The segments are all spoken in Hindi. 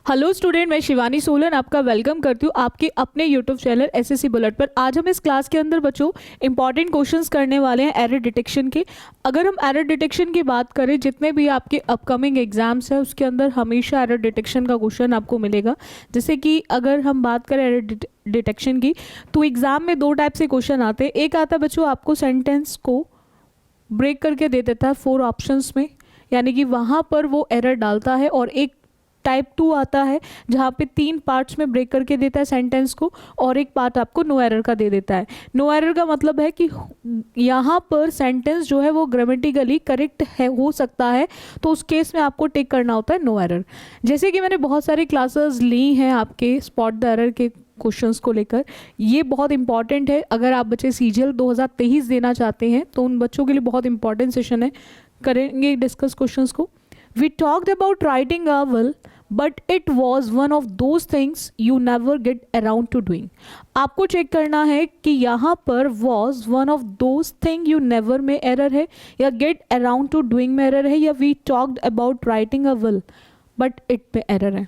हेलो स्टूडेंट, मैं शिवानी सोलन आपका वेलकम करती हूँ आपके अपने यूट्यूब चैनल एसएससी बुलेट पर। आज हम इस क्लास के अंदर बच्चों इंपॉर्टेंट क्वेश्चंस करने वाले हैं एरर डिटेक्शन के। अगर हम एरर डिटेक्शन की बात करें, जितने भी आपके अपकमिंग एग्जाम्स हैं उसके अंदर हमेशा एरर डिटेक्शन का क्वेश्चन आपको मिलेगा। जैसे कि अगर हम बात करें एरर डिटेक्शन की, तो एग्जाम में दो टाइप से क्वेश्चन आते हैं। एक आता है बच्चों आपको सेंटेंस को ब्रेक करके दे देता है 4 ऑप्शंस में, यानी कि वहाँ पर वो एरर डालता है। और एक टाइप 2 आता है जहाँ पे 3 पार्ट्स में ब्रेक करके देता है सेंटेंस को, और एक पार्ट आपको नो एरर का दे देता है। नो एरर का मतलब है कि यहाँ पर सेंटेंस जो है वो ग्रामेटिकली करेक्ट है, हो सकता है, तो उस केस में आपको टिक करना होता है नो एरर। जैसे कि मैंने बहुत सारी क्लासेस ली हैं आपके स्पॉट द एरर के क्वेश्चंस को लेकर। ये बहुत इंपॉर्टेंट है। अगर आप बच्चे सीजीएल 2023 देना चाहते हैं तो उन बच्चों के लिए बहुत इंपॉर्टेंट सेशन है। करेंगे डिस्कस क्वेश्चंस को। We talked about writing a will, but it was one of those things you never get around to doing. आपको चेक करना है कि यहाँ पर was one of those thing you never में एरर है, या get around to doing में एरर है, या we talked about writing a will but it पे एरर है।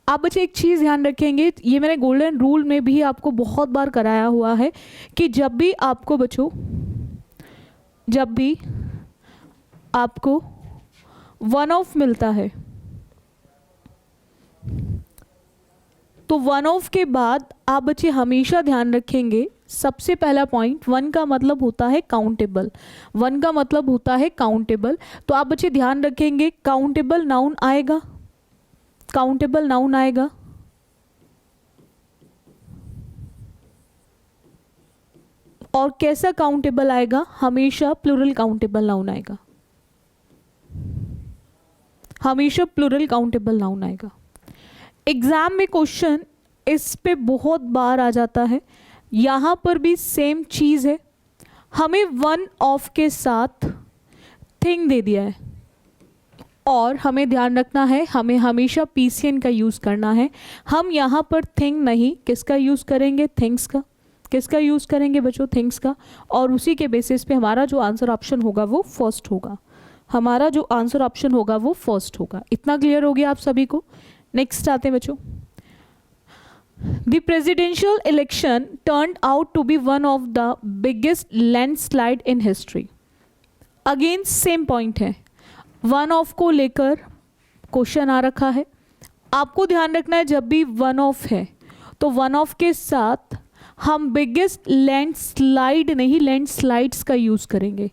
आप बच्चे एक चीज़ ध्यान रखेंगे, ये मैंने गोल्डन रूल में भी आपको बहुत बार कराया हुआ है कि जब भी आपको बच्चों, जब भी आपको वन ऑफ मिलता है तो वन ऑफ के बाद आप बच्चे हमेशा ध्यान रखेंगे, सबसे पहला पॉइंट, वन का मतलब होता है काउंटेबल। वन का मतलब होता है काउंटेबल। तो आप बच्चे ध्यान रखेंगे काउंटेबल नाउन आएगा, काउंटेबल नाउन आएगा। और कैसा काउंटेबल आएगा? हमेशा प्लूरल काउंटेबल नाउन आएगा, हमेशा प्लूरल काउंटेबल नाउन आएगा। एग्जाम में क्वेश्चन इस पे बहुत बार आ जाता है। यहाँ पर भी सेम चीज़ है, हमें वन ऑफ के साथ थिंग दे दिया है, और हमें ध्यान रखना है हमें हमेशा पीसीएन का यूज़ करना है। हम यहाँ पर थिंग नहीं, किसका यूज़ करेंगे? थिंग्स का। किसका यूज़ करेंगे बच्चों? थिंग्स का। और उसी के बेसिस पे हमारा जो आंसर ऑप्शन होगा वो फर्स्ट होगा, हमारा जो आंसर ऑप्शन होगा वो फर्स्ट होगा। इतना क्लियर हो गया आप सभी को? नेक्स्ट आते हैं बच्चों। The presidential election turned out to be one of the biggest landslide in history. Again same point है, वन ऑफ को लेकर क्वेश्चन आ रखा है। आपको ध्यान रखना है जब भी वन ऑफ है तो वन ऑफ के साथ हम बिगेस्ट लैंडस्लाइड नहीं, लैंडस्लाइड्स का यूज़ करेंगे,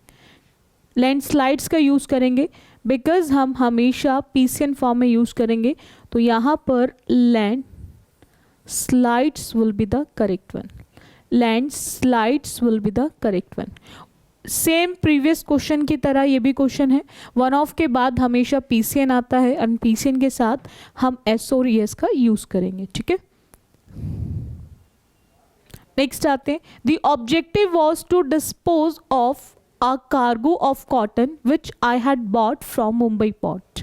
लैंडस्लाइड्स का यूज़ करेंगे, बिकॉज हम हमेशा पीसीएन फॉर्म में यूज़ करेंगे। तो यहाँ पर land slides will be the correct one, land slides will be the correct one. Same previous question की तरह ये भी क्वेश्चन है, वन ऑफ के बाद हमेशा पीसीएन आता है, और पीसीएन के साथ हम एस और एस का यूज़ करेंगे। ठीक है, नेक्स्ट आते हैं। The objective was to dispose of a cargo of cotton which I had bought from Mumbai port।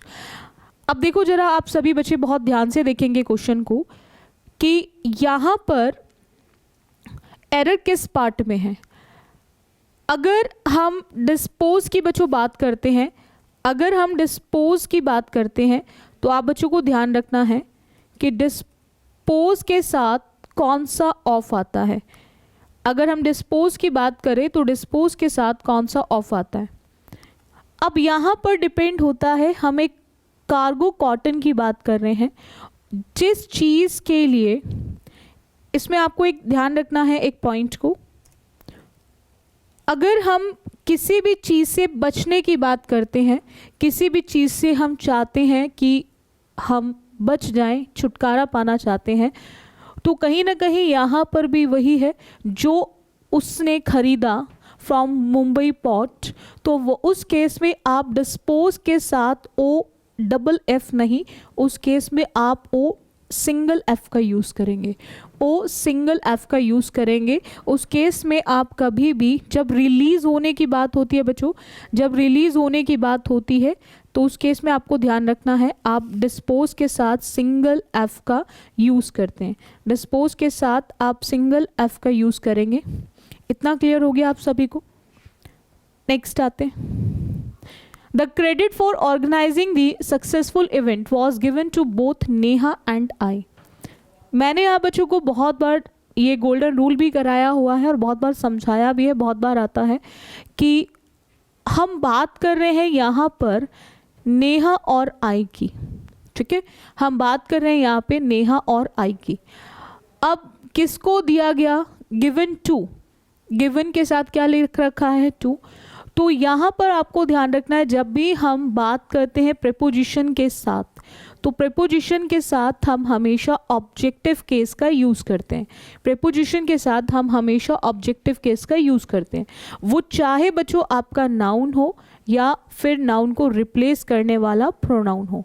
अब देखो जरा, आप सभी बच्चे बहुत ध्यान से देखेंगे क्वेश्चन को कि यहाँ पर एरर किस पार्ट में है। अगर हम डिस्पोज की बच्चों बात करते हैं, अगर हम डिस्पोज की बात करते हैं तो आप बच्चों को ध्यान रखना है कि डिस्पोज के साथ कौन सा ऑफ आता है। अगर हम डिस्पोज की बात करें तो डिस्पोज के साथ कौन सा ऑफ आता है। अब यहाँ पर डिपेंड होता है, हम एक कार्गो कॉटन की बात कर रहे हैं, जिस चीज़ के लिए, इसमें आपको एक ध्यान रखना है एक पॉइंट को, अगर हम किसी भी चीज़ से बचने की बात करते हैं, किसी भी चीज़ से हम चाहते हैं कि हम बच जाएं, छुटकारा पाना चाहते हैं, तो कहीं ना कहीं यहाँ पर भी वही है जो उसने खरीदा फ्रॉम मुंबई पोर्ट। तो वो उस केस में आप डिस्पोज के साथ ओ डबल एफ नहीं, उस केस में आप ओ सिंगल एफ का यूज़ करेंगे, ओ सिंगल एफ का यूज़ करेंगे। उस केस में आप कभी भी, जब रिलीज़ होने की बात होती है बच्चों, जब रिलीज़ होने की बात होती है तो उस केस में आपको ध्यान रखना है आप डिस्पोज के साथ सिंगल एफ का यूज़ करते हैं, डिस्पोज के साथ आप सिंगल एफ का यूज़ करेंगे। इतना क्लियर हो गया आप सभी को? नेक्स्ट आते हैं। The credit for organising the successful event was given to both Neha and I. मैंने यहाँ बच्चों को बहुत बार ये गोल्डन रूल भी कराया हुआ है और बहुत बार समझाया भी है, बहुत बार आता है कि हम बात कर रहे हैं यहाँ पर नेहा और आई की, ठीक है, हम बात कर रहे हैं यहाँ पे नेहा और आई की। अब किसको दिया गया, गिवन टू, गिवन के साथ क्या लिख रखा है, टू। तो यहाँ पर आपको ध्यान रखना है जब भी हम बात करते हैं प्रेपोजिशन के साथ, तो प्रेपोजिशन के साथ हम हमेशा ऑब्जेक्टिव केस का यूज़ करते हैं। प्रेपोजिशन के साथ हम हमेशा ऑब्जेक्टिव केस का यूज़ करते हैं, वो चाहे बच्चों आपका नाउन हो या फिर नाउन को रिप्लेस करने वाला प्रोनाउन हो।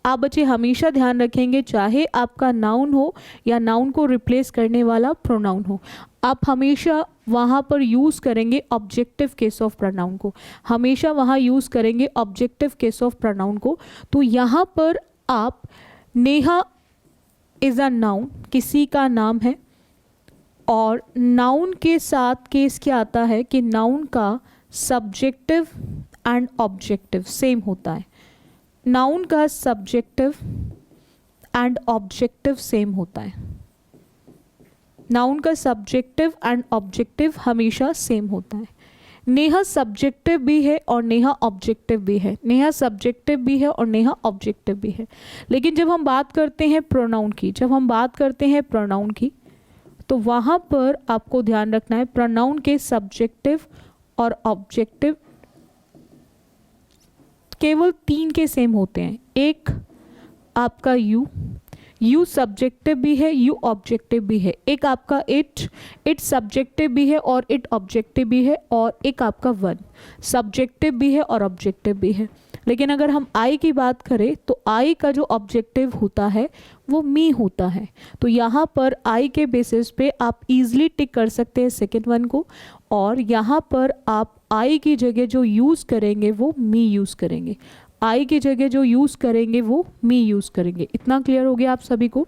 आप बच्चे हमेशा ध्यान रखेंगे, चाहे आपका नाउन हो या नाउन को रिप्लेस करने वाला प्रोनाउन हो, आप हमेशा वहाँ पर यूज़ करेंगे ऑब्जेक्टिव केस ऑफ प्रोनाउन को, हमेशा वहाँ यूज़ करेंगे ऑब्जेक्टिव केस ऑफ प्रोनाउन को। तो यहाँ पर आप नेहा इज़ अ नाउन, किसी का नाम है, और नाउन के साथ केस क्या आता है कि नाउन का सब्जेक्टिव एंड ऑब्जेक्टिव सेम होता है, नाउन का सब्जेक्टिव एंड ऑब्जेक्टिव सेम होता है, नाउन का सब्जेक्टिव एंड ऑब्जेक्टिव हमेशा सेम होता है। नेहा सब्जेक्टिव भी है और नेहा ऑब्जेक्टिव भी है, नेहा सब्जेक्टिव भी है और नेहा ऑब्जेक्टिव भी है। लेकिन जब हम बात करते हैं प्रोनाउन की, जब हम बात करते हैं प्रोनाउन की, तो वहाँ पर आपको ध्यान रखना है प्रोनाउन के सब्जेक्टिव और ऑब्जेक्टिव केवल 3 के सेम होते हैं। एक आपका यू सब्जेक्टिव भी है, यू ऑब्जेक्टिव भी है। एक आपका इट सब्जेक्टिव भी है और इट ऑब्जेक्टिव भी है। और एक आपका वन सब्जेक्टिव भी है और ऑब्जेक्टिव भी है। लेकिन अगर हम आई की बात करें तो आई का जो ऑब्जेक्टिव होता है वो मी होता है। तो यहाँ पर आई के बेसिस पे आप इजीली टिक कर सकते हैं सेकेंड वन को, और यहाँ पर आप आई की जगह जो यूज़ करेंगे वो मी यूज़ करेंगे, आई की जगह जो यूज़ करेंगे वो मी यूज़ करेंगे। इतना क्लियर हो गया आप सभी को?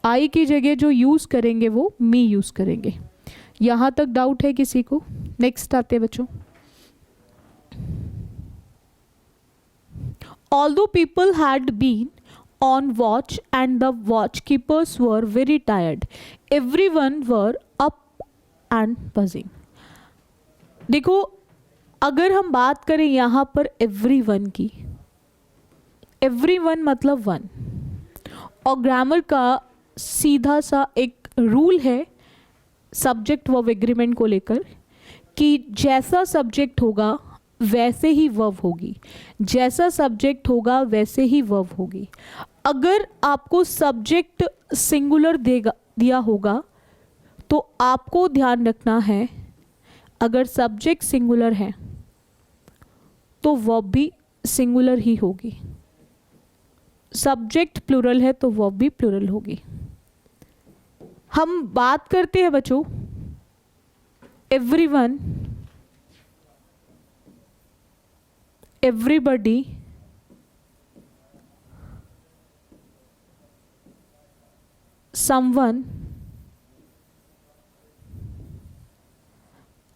आई की जगह जो यूज़ करेंगे वो मी यूज़ करेंगे। यहाँ तक डाउट है किसी को? नेक्स्ट आते हैं बच्चों। Although people had been on watch and the watchkeepers were very tired, everyone were up and buzzing. देखो, अगर हम बात करें यहाँ पर everyone की, everyone मतलब वन, और ग्रामर का सीधा सा एक रूल है सब्जेक्ट वर्ब एग्रीमेंट को लेकर कि जैसा सब्जेक्ट होगा वैसे ही वर्ब होगी, जैसा सब्जेक्ट होगा वैसे ही वर्ब होगी। अगर आपको सब्जेक्ट सिंगुलर दिया होगा तो आपको ध्यान रखना है, अगर सब्जेक्ट सिंगुलर है तो वर्ब भी सिंगुलर ही होगी, सब्जेक्ट प्लूरल है तो वर्ब भी प्लूरल होगी। हम बात करते हैं बच्चों everyone, everybody, someone,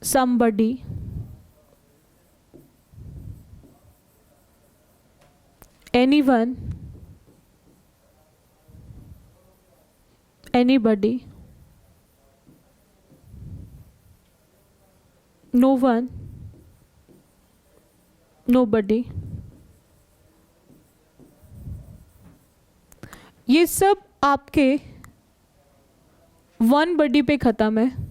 somebody, anyone, anybody, no one, nobody। ये सब आपके वन बडी पे ख़त्म है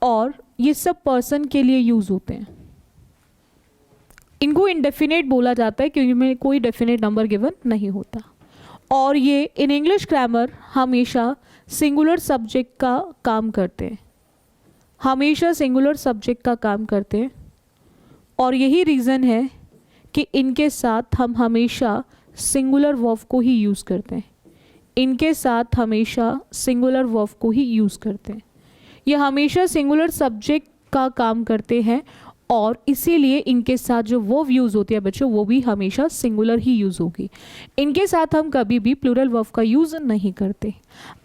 और ये सब पर्सन के लिए यूज़ होते हैं। इनको इंडेफिनेट बोला जाता है क्योंकि इनमें कोई डेफिनेट नंबर गिवन नहीं होता, और ये इन इंग्लिश ग्रामर हमेशा सिंगुलर सब्जेक्ट का काम करते हैं, हमेशा सिंगुलर सब्जेक्ट का काम करते हैं। और यही रीज़न है कि इनके साथ हम हमेशा सिंगुलर वर्ब को ही यूज़ करते हैं, इनके साथ हमेशा सिंगुलर वर्ब को ही यूज़ करते हैं। ये हमेशा सिंगुलर सब्जेक्ट का काम करते हैं और इसीलिए इनके साथ जो वर्ब यूज़ होती है बच्चों वो भी हमेशा सिंगुलर ही यूज़ होगी, इनके साथ हम कभी भी प्लूरल वर्ब का यूज़ नहीं करते।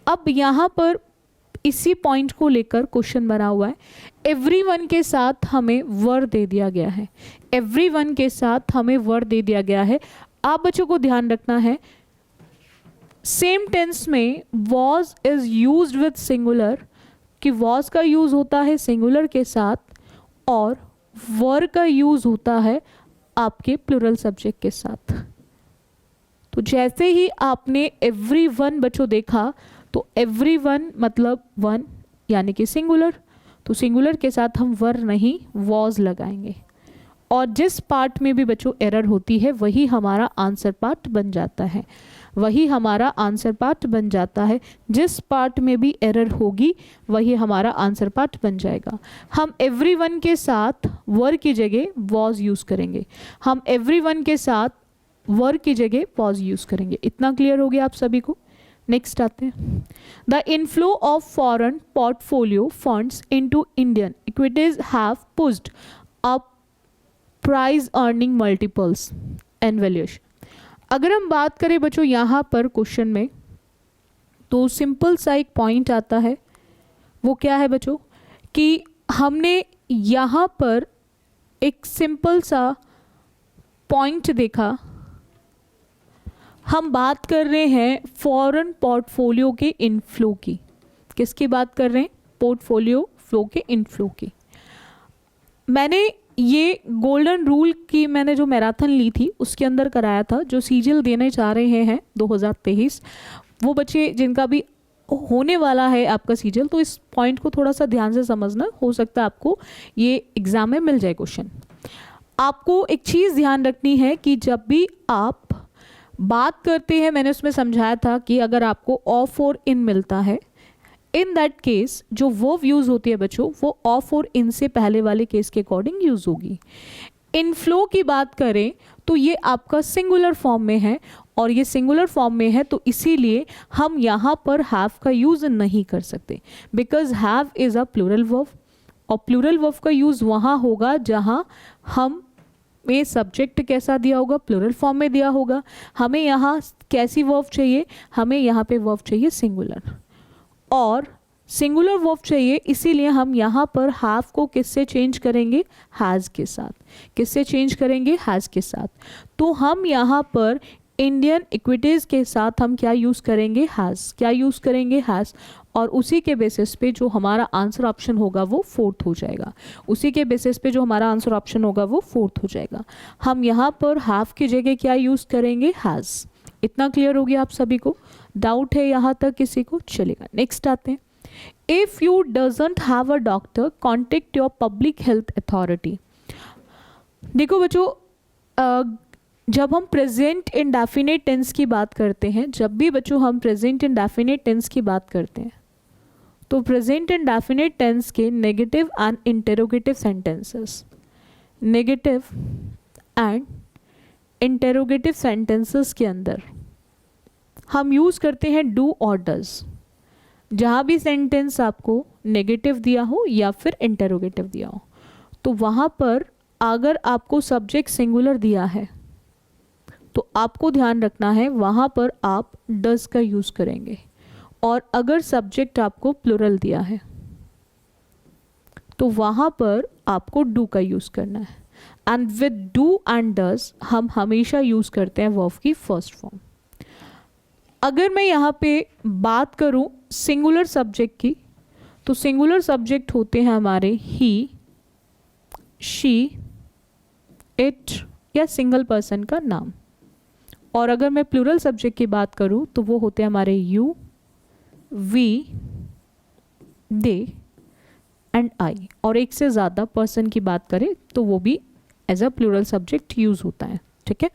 अब यहाँ पर इसी पॉइंट को लेकर क्वेश्चन बना हुआ है, एवरीवन के साथ हमें वर दे दिया गया है, एवरीवन के साथ हमें वर दे दिया गया है। आप बच्चों को ध्यान रखना है, सेम टेंस में was is used with singular, कि वॉज का यूज होता है सिंगुलर के साथ और वर का यूज होता है आपके प्लूरल सब्जेक्ट के साथ। तो जैसे ही आपने एवरीवन बच्चों देखा, तो एवरीवन मतलब वन यानी कि सिंगुलर, तो सिंगुलर के साथ हम वर नहीं वॉज लगाएंगे, और जिस पार्ट में भी बच्चों एरर होती है वही हमारा आंसर पार्ट बन जाता है, वही हमारा आंसर पार्ट बन जाता है। जिस पार्ट में भी एरर होगी वही हमारा आंसर पार्ट बन जाएगा। हम एवरीवन के साथ वर की जगह वॉज यूज़ करेंगे, हम एवरीवन के साथ वर की जगह वॉज यूज़ करेंगे। इतना क्लियर हो गया आप सभी को? नेक्स्ट आते हैं, the inflow of foreign portfolio funds into Indian equities have pushed up price earning multiples and valuation. अगर हम बात करें बच्चों यहाँ पर क्वेश्चन में, तो सिंपल सा एक पॉइंट आता है, वो क्या है बच्चों कि हमने यहाँ पर एक सिंपल सा पॉइंट देखा। हम बात कर रहे हैं फॉरेन पोर्टफोलियो के इनफ्लो की। किसकी बात कर रहे हैं? पोर्टफोलियो फ्लो के इनफ्लो की। मैंने ये गोल्डन रूल की मैंने जो मैराथन ली थी उसके अंदर कराया था। जो सीजीएल देने जा रहे हैं 2023, वो बच्चे जिनका भी होने वाला है आपका सीजीएल, तो इस पॉइंट को थोड़ा सा ध्यान से समझना, हो सकता है आपको ये एग्जाम में मिल जाए क्वेश्चन। आपको एक चीज़ ध्यान रखनी है कि जब भी आप बात करते हैं, मैंने उसमें समझाया था कि अगर आपको ऑफ और इन मिलता है, इन दैट केस जो वर्ब यूज़ होती है बच्चों, वो ऑफ और इन से पहले वाले केस के अकॉर्डिंग यूज़ होगी। इनफ्लो की बात करें तो ये आपका सिंगुलर फॉर्म में है, और ये सिंगुलर फॉर्म में है तो इसीलिए हम यहाँ पर हैव का यूज़ नहीं कर सकते, because have is a plural verb, और प्लूरल वर्ब का यूज़ वहाँ होगा जहाँ हम में सब्जेक्ट कैसा दिया होगा, प्लूरल फॉर्म में दिया होगा। हमें यहाँ कैसी वर्ब चाहिए? हमें यहाँ पे वर्ब चाहिए सिंगुलर, और सिंगुलर वर्ब चाहिए, इसीलिए हम यहाँ पर हैव को किससे चेंज करेंगे? हैज़ के साथ। किससे चेंज करेंगे? हैज़ के साथ। तो हम यहाँ पर इंडियन इक्विटीज़ के साथ हम क्या यूज़ करेंगे? हैज़। क्या यूज़ करेंगे? हैज़। और उसी के बेसिस पे जो हमारा आंसर ऑप्शन होगा वो फोर्थ हो जाएगा। उसी के बेसिस पे जो हमारा आंसर ऑप्शन होगा वो फोर्थ हो जाएगा। हम यहाँ पर हैव की जगह क्या यूज़ करेंगे? हैज़। इतना क्लियर हो गया आप सभी को? डाउट है यहाँ तक किसी को? चलेगा, नेक्स्ट आते हैं। If you doesn't have a doctor, contact your public health authority. देखो बच्चों, जब हम प्रेजेंट इंडेफिनिट टेंस की बात करते हैं, जब भी बच्चों हम प्रेजेंट इंडेफिनिट टेंस की बात करते हैं, तो प्रेजेंट इंडेफिनिट टेंस के negative and interrogative sentences, negative and interrogative sentences के अंदर हम यूज़ करते हैं डू और डज। जहाँ भी सेंटेंस आपको नेगेटिव दिया हो या फिर इंटेरोगेटिव दिया हो, तो वहाँ पर अगर आपको सब्जेक्ट सिंगुलर दिया है तो आपको ध्यान रखना है वहाँ पर आप डज का यूज़ करेंगे, और अगर सब्जेक्ट आपको प्लूरल दिया है तो वहाँ पर आपको डू का यूज़ करना है। And with do and does हम हमेशा यूज़ करते हैं वर्ब की फर्स्ट फॉर्म। अगर मैं यहाँ पे बात करूँ सिंगुलर सब्जेक्ट की, तो सिंगुलर सब्जेक्ट होते हैं हमारे ही, शी, इट या सिंगल पर्सन का नाम। और अगर मैं प्लूरल सब्जेक्ट की बात करूँ तो वो होते हैं हमारे you, we, they and I. और एक से ज़्यादा पर्सन की बात करें तो वो भी as a plural subject use होता है। ठीक है,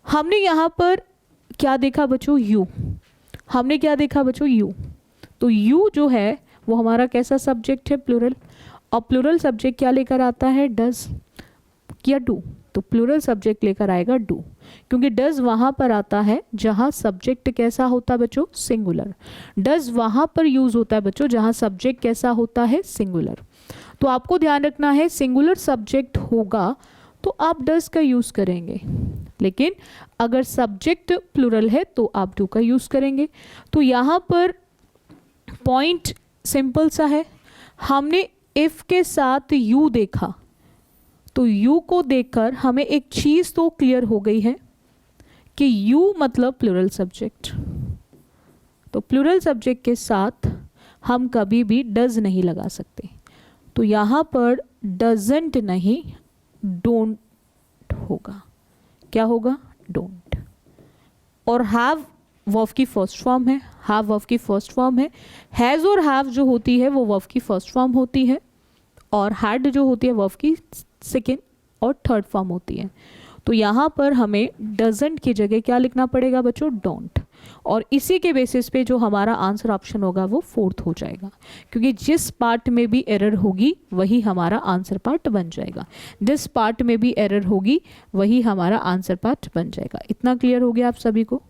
हमने यहाँ पर क्या देखा बच्चों? यू। हमने क्या देखा बच्चों? यू। तो यू जो है वो हमारा कैसा सब्जेक्ट है? प्लूरल। और प्लूरल सब्जेक्ट क्या लेकर आता है? डज या डू। तो प्लूरल सब्जेक्ट लेकर आएगा डू, क्योंकि डज वहाँ पर आता है जहाँ सब्जेक्ट कैसा होता है बच्चों? सिंगुलर। डज वहाँ पर यूज़ होता है बच्चों जहाँ सब्जेक्ट कैसा होता है? सिंगुलर। तो आपको ध्यान रखना है, सिंगुलर सब्जेक्ट होगा तो आप डज का यूज़ करेंगे, लेकिन अगर सब्जेक्ट प्लूरल है तो आप डू का यूज़ करेंगे। तो यहाँ पर पॉइंट सिंपल सा है, हमने इफ के साथ यू देखा तो यू को देखकर हमें एक चीज तो क्लियर हो गई है कि यू मतलब प्लूरल सब्जेक्ट। तो प्लूरल सब्जेक्ट के साथ हम कभी भी डज नहीं लगा सकते, तो यहाँ पर डजंट नहीं डोंट होगा। क्या होगा? डोंट। और हैव वर्ब की फर्स्ट फॉर्म है, हैव वर्ब की फर्स्ट फॉर्म है। हैज़ और हैव जो होती है वो वर्ब की फर्स्ट फॉर्म होती है, और हैड जो होती है वर्ब की सेकेंड और थर्ड फॉर्म होती है। तो यहाँ पर हमें डजंट की जगह क्या लिखना पड़ेगा बच्चों? डोंट। और इसी के बेसिस पे जो हमारा आंसर ऑप्शन होगा वो फोर्थ हो जाएगा, क्योंकि जिस पार्ट में भी एरर होगी वही हमारा आंसर पार्ट बन जाएगा। जिस पार्ट में भी एरर होगी वही हमारा आंसर पार्ट बन जाएगा। इतना क्लियर हो गया आप सभी को?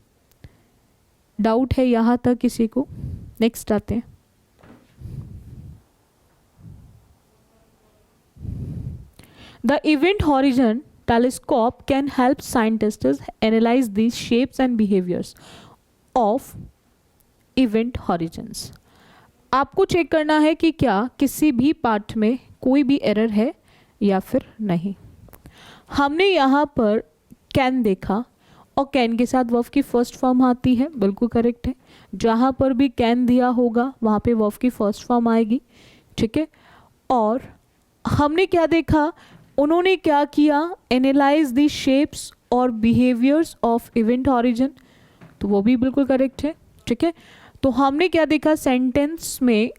डाउट है यहाँ तक किसी को? नेक्स्ट आते हैं। The Event Horizon telescope can help scientists analyze these shapes and behaviors of event horizons. आपको चेक करना है कि क्या किसी भी पार्ट में कोई भी एरर है या फिर नहीं। हमने यहाँ पर कैन देखा और कैन के साथ वर्ब की फर्स्ट फॉर्म आती है, बिल्कुल करेक्ट है। जहाँ पर भी कैन दिया होगा वहाँ पे वर्ब की फर्स्ट फॉर्म आएगी, ठीक है। और हमने क्या देखा, उन्होंने क्या किया? एनालाइज द शेप्स और बिहेवियर्स ऑफ इवेंट ऑरिजिन, तो वो भी बिल्कुल करेक्ट है, ठीक है। तो हमने क्या देखा? सेंटेंस में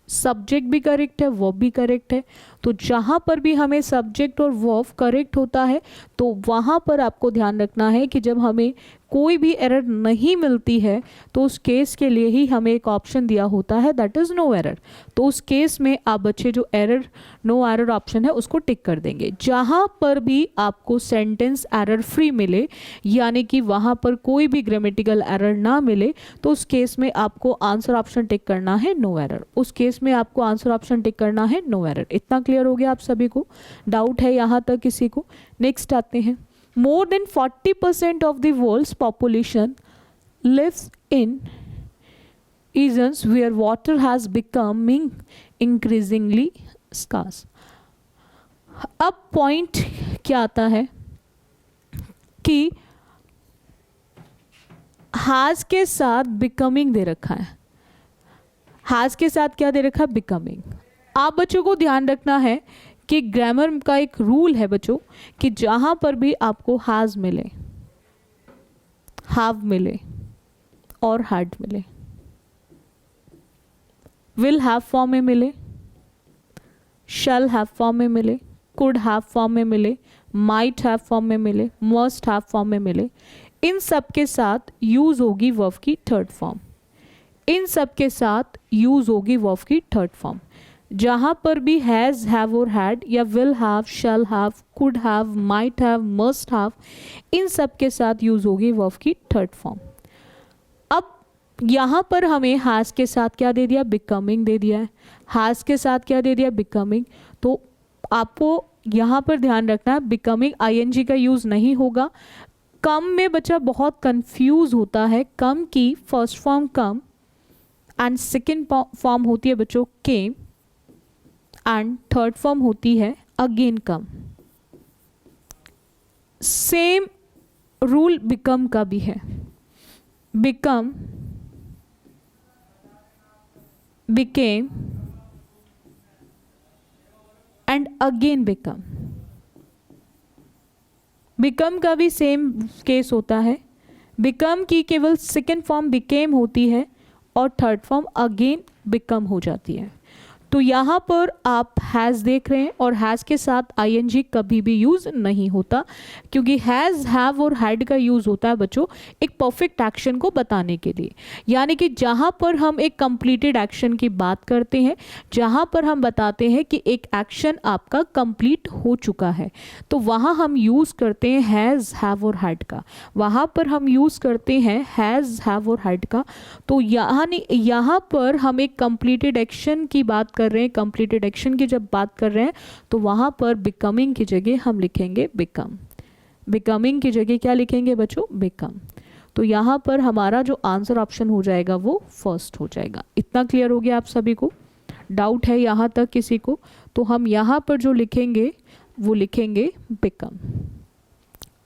सब्जेक्ट भी करेक्ट है, वर्ब भी करेक्ट है। तो जहाँ पर भी हमें सब्जेक्ट और वर्ब करेक्ट होता है तो वहाँ पर आपको ध्यान रखना है कि जब हमें कोई भी एरर नहीं मिलती है तो उस केस के लिए ही हमें एक ऑप्शन दिया होता है, दैट इज़ नो एरर। तो उस केस में आप बच्चे जो एरर नो एरर ऑप्शन है उसको टिक कर देंगे। जहाँ पर भी आपको सेंटेंस एरर फ्री मिले, यानी कि वहाँ पर कोई भी ग्रामेटिकल एरर ना मिले, तो उस केस में आपको आंसर ऑप्शन टिक करना है नो एरर। उस केस में आपको आंसर ऑप्शन टिक करना है नो एरर। इतना क्लियर हो गया आप सभी को? डाउट है यहाँ तक किसी को? नेक्स्ट आते हैं। More than 40% of the world's population lives in regions where water has becoming increasingly scarce. अब पॉइंट क्या आता है कि has के साथ becoming दे रखा है। has के साथ क्या दे रखा है? becoming। आप बच्चों को ध्यान रखना है कि ग्रामर का एक रूल है बच्चों कि जहाँ पर भी आपको हैज़ मिले, हैव मिले और हैड मिले, विल हैव फॉर्म में मिले, शैल हैव फॉर्म में मिले, कुड हैव फॉर्म में मिले, माइट हैव फॉर्म में मिले, मस्ट हैव फॉर्म में मिले, इन सब के साथ यूज होगी वर्ब की थर्ड फॉर्म। इन सब के साथ यूज होगी वर्ब की थर्ड फॉर्म। जहाँ पर भी हैज़, हैव और हैड या will have, shall have, could have, might have, must have, इन सब के साथ यूज होगी वर्ब की थर्ड फॉर्म। अब यहाँ पर हमें हैज़ के साथ क्या दे दिया? बिकमिंग दे दिया है। हैज़ के साथ क्या दे दिया? बिकमिंग। तो आपको यहाँ पर ध्यान रखना है बिकमिंग आईएनजी का यूज़ नहीं होगा। कम में बच्चा बहुत कंफ्यूज होता है। कम की first form come and second form होती है बच्चों केम एंड थर्ड फॉर्म होती है again come. Same rule become का भी है। Become, became and again become. Become का भी सेम केस होता है। बिकम की केवल सेकेंड फॉर्म बिकेम होती है और थर्ड फॉर्म अगेन बिकम हो जाती है। तो यहाँ पर आप हैज़ देख रहे हैं और हैज़ के साथ आईएनजी कभी भी यूज़ नहीं होता, क्योंकि हैज़, हैव और हैड का यूज़ होता है बच्चों एक परफेक्ट एक्शन को बताने के लिए। यानी कि जहाँ पर हम एक कंप्लीटेड एक्शन की बात करते हैं, जहाँ पर हम बताते हैं कि एक एक्शन आपका कंप्लीट हो चुका है, तो वहाँ हम यूज़ करते हैं हैज़, हैव और हैड का। वहाँ पर हम यूज़ करते हैं हैज़, हैव और हैड का। तो यहाँ पर हम एक कंप्लीटेड एक्शन की बात कर रहे हैं। कंप्लीटेड एक्शन की जब बात कर रहे हैं तो वहां पर बिकमिंग की जगह हम लिखेंगे बिकम। बिकमिंग की जगह क्या लिखेंगे बच्चों? बिकम। तो यहाँ पर हमारा जो आंसर ऑप्शन हो जाएगा वो फर्स्ट हो जाएगा। इतना क्लियर हो गया आप सभी को? डाउट है यहाँ तक किसी को? तो हम यहाँ पर जो लिखेंगे वो लिखेंगे बिकम।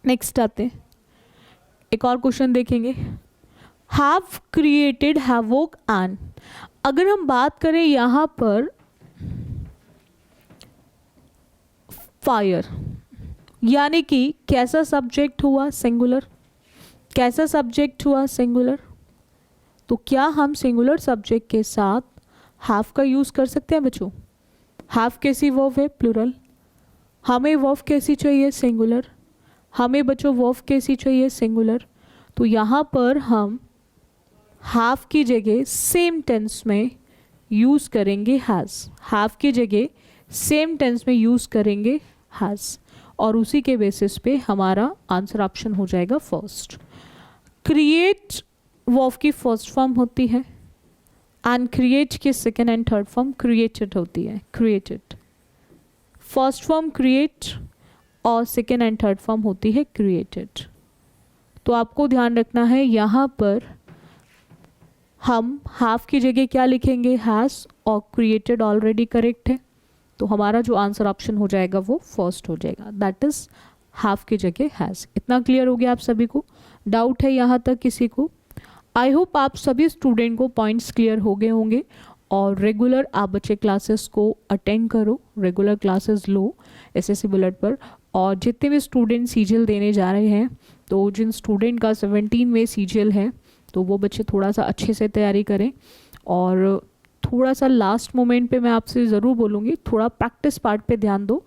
नेक्स्ट आते हैं, एक और क्वेश्चन देखेंगे। हैव क्रिएटेड हैवोक एंड, अगर हम बात करें यहाँ पर फायर, यानी कि कैसा सब्जेक्ट हुआ? सिंगुलर। कैसा सब्जेक्ट हुआ? सिंगुलर। तो क्या हम सिंगुलर सब्जेक्ट के साथ हैव का यूज़ कर सकते हैं बच्चों? हैव कैसी वर्ब है? प्लूरल। हमें वर्ब कैसी चाहिए? सिंगुलर। हमें बच्चों वर्ब कैसी चाहिए? सिंगुलर। तो यहाँ पर हम हैव की जगह सेम टेंस में यूज़ करेंगे हैज़। हैव की जगह सेम टेंस में यूज़ करेंगे हैज़, और उसी के बेसिस पे हमारा आंसर ऑप्शन हो जाएगा फर्स्ट। क्रिएट वर्ब की फर्स्ट फॉर्म होती है एंड क्रिएट की second and third form created होती है। क्रिएटेड, फर्स्ट फॉर्म क्रिएट और सेकेंड एंड थर्ड फॉर्म होती है क्रिएटेड। तो आपको ध्यान रखना है यहाँ पर हम हैव की जगह क्या लिखेंगे? हैज़, और क्रिएटेड ऑलरेडी करेक्ट है, तो हमारा जो आंसर ऑप्शन हो जाएगा वो फर्स्ट हो जाएगा, दैट इज हैव की जगह हैज़। इतना क्लियर हो गया आप सभी को? डाउट है यहाँ तक किसी को? आई होप आप सभी स्टूडेंट को पॉइंट्स क्लियर हो गए होंगे, और रेगुलर आप बच्चे क्लासेस को अटेंड करो, रेगुलर क्लासेस लो एसएससी बुलेट पर। और जितने भी स्टूडेंट सीजीएल देने जा रहे हैं, तो जिन स्टूडेंट का 17 में सीजीएल है, तो वो बच्चे थोड़ा सा अच्छे से तैयारी करें। और थोड़ा सा लास्ट मोमेंट पे मैं आपसे ज़रूर बोलूँगी, थोड़ा प्रैक्टिस पार्ट पे ध्यान दो।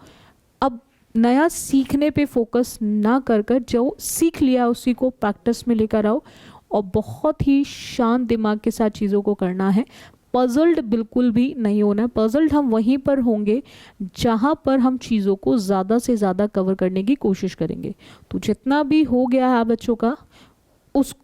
अब नया सीखने पे फोकस ना कर कर जो सीख लिया उसी को प्रैक्टिस में लेकर आओ, और बहुत ही शांत दिमाग के साथ चीज़ों को करना है। पजल्ड बिल्कुल भी नहीं होना है। पजल्ड हम वहीं पर होंगे जहाँ पर हम चीज़ों को ज़्यादा से ज़्यादा कवर करने की कोशिश करेंगे। तो जितना भी हो गया है बच्चों का, उस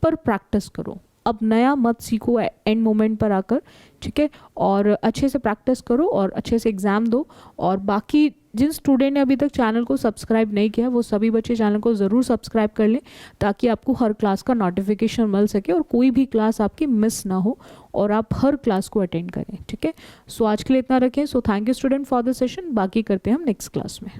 पर प्रैक्टिस करो। अब नया मत सीखो एंड मोमेंट पर आकर, ठीक है? और अच्छे से प्रैक्टिस करो और अच्छे से एग्ज़ाम दो। और बाकी जिन स्टूडेंट ने अभी तक चैनल को सब्सक्राइब नहीं किया, वो सभी बच्चे चैनल को ज़रूर सब्सक्राइब कर लें, ताकि आपको हर क्लास का नोटिफिकेशन मिल सके और कोई भी क्लास आपकी मिस ना हो और आप हर क्लास को अटेंड करें, ठीक है? सो आज के लिए इतना रखें। So thank you student for the session. बाकी करते हैं हम नेक्स्ट क्लास में।